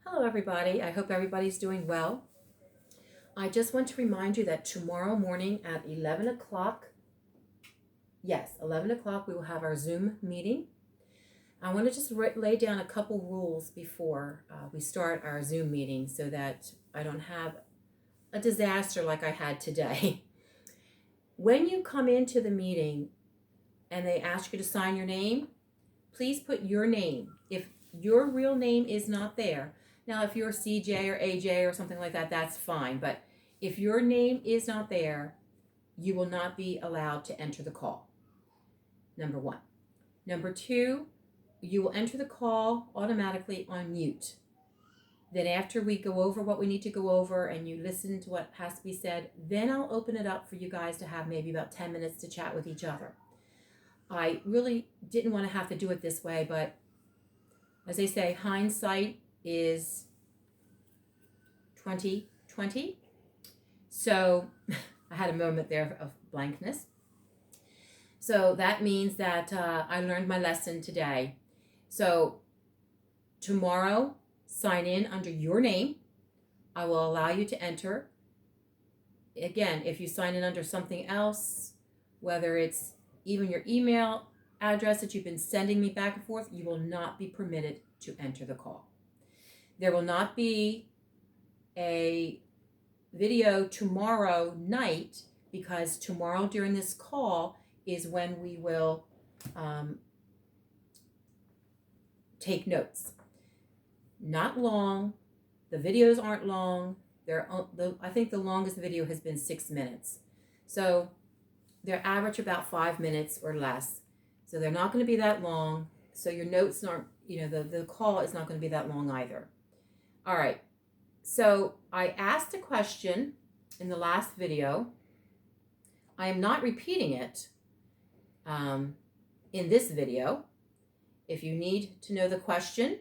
Hello, everybody. I hope everybody's doing well. I just want to remind you that tomorrow morning at 11 o'clock, yes, 11 o'clock, we will have our Zoom meeting. I want to just lay down a couple rules before we start our Zoom meeting so that I don't have a disaster like I had today. When you come into the meeting and they ask you to sign your name, please put your name. If your real name is not there, now if you're CJ or AJ or something like that, that's fine. But if your name is not there, you will not be allowed to enter the call. Number one. Number two, you will enter the call automatically on mute. Then after we go over what we need to go over and you listen to what has to be said, then I'll open it up for you guys to have maybe about 10 minutes to chat with each other. I really didn't want to have to do it this way, but as they say, hindsight is 20/20. So I had a moment there of blankness. So that means that I learned my lesson today. So tomorrow, sign in under your name. I will allow you to enter. Again, if you sign in under something else, whether it's even your email address that you've been sending me back and forth, you will not be permitted to enter the call. There will not be a video tomorrow night because tomorrow during this call is when we will take notes. Not long. The videos aren't long. I think the longest video has been 6 minutes. So they're average about 5 minutes or less. So they're not going to be that long. So your notes aren't, the call is not going to be that long either. All right. So I asked a question in the last video. I am not repeating it in this video. If you need to know the question,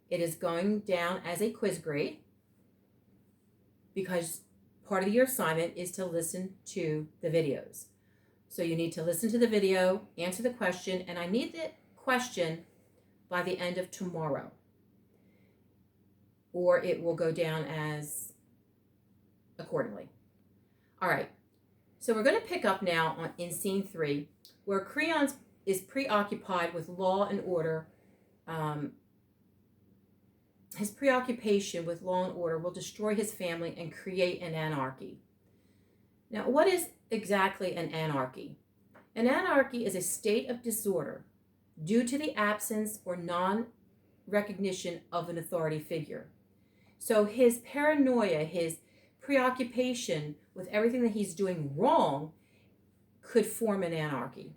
it is going down as a quiz grade because part of your assignment is to listen to the videos. So you need to listen to the video, answer the question, and I need the question by the end of tomorrow, or it will go down as accordingly. All right, so we're going to pick up now in scene 3, where Creon is preoccupied with law and order. His preoccupation with law and order will destroy his family and create an anarchy. Now, what is exactly an anarchy? An anarchy is a state of disorder due to the absence or non-recognition of an authority figure. So his paranoia, his preoccupation with everything that he's doing wrong could form an anarchy.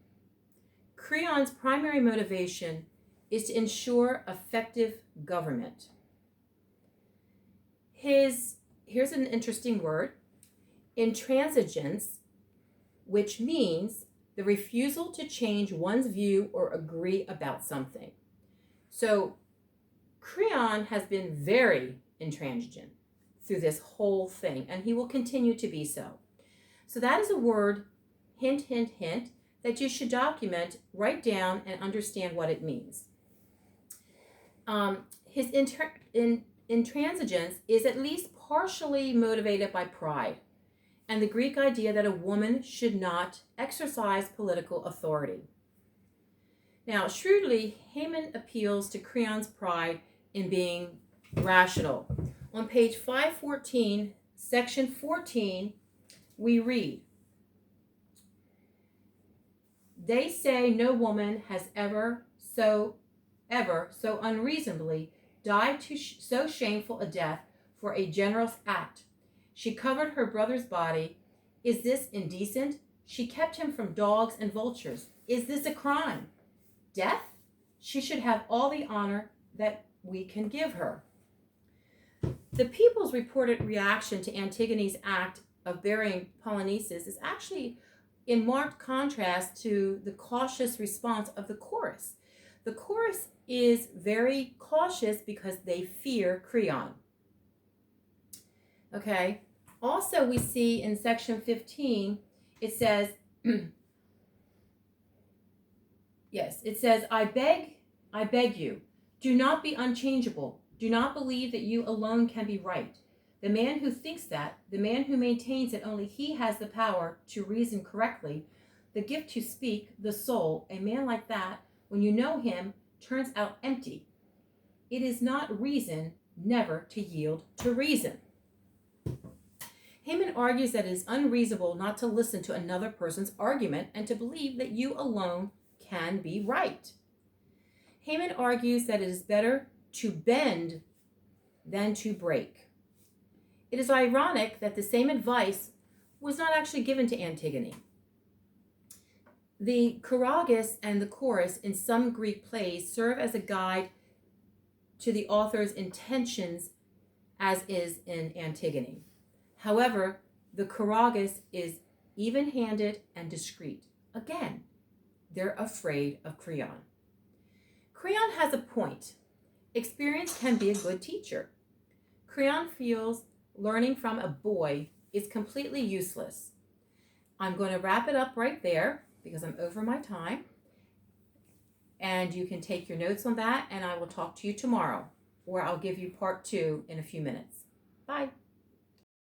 Creon's primary motivation is to ensure effective government. Here's an interesting word, intransigence, which means the refusal to change one's view or agree about something. So Creon has been very intransigent through this whole thing, and he will continue to be so. So that is a word, hint, hint, hint, that you should document, write down, and understand what it means. His intransigence is at least partially motivated by pride and the Greek idea that a woman should not exercise political authority. Now, shrewdly, Haman appeals to Creon's pride in being rational. On page 514, section 14, we read, "They say no woman has ever so unreasonably died to so shameful a death for a generous act. She covered her brother's body. Is this indecent? She kept him from dogs and vultures. Is this a crime? Death? She should have all the honor that we can give her." The people's reported reaction to Antigone's act of burying Polynices is actually in marked contrast to the cautious response of the chorus. The chorus is very cautious because they fear Creon. Okay. Also, we see in section 15, it says, yes, it says, I beg you, do not be unchangeable. Do not believe that you alone can be right. The man who thinks that, the man who maintains that only he has the power to reason correctly, the gift to speak, the soul, a man like that, when you know him, turns out empty. It is not reason never to yield to reason. Haman argues that it is unreasonable not to listen to another person's argument and to believe that you alone can be right. Haman argues that it is better to bend than to break. It is ironic that the same advice was not actually given to Antigone. The choragus and the chorus in some Greek plays serve as a guide to the author's intentions, as is in Antigone. However, the choragus is even-handed and discreet. Again, they're afraid of Creon. Creon has a point. Experience can be a good teacher. Creon feels learning from a boy is completely useless. I'm going to wrap it up right there because I'm over my time. And you can take your notes on that, and I will talk to you tomorrow, or I'll give you part 2 in a few minutes. Bye.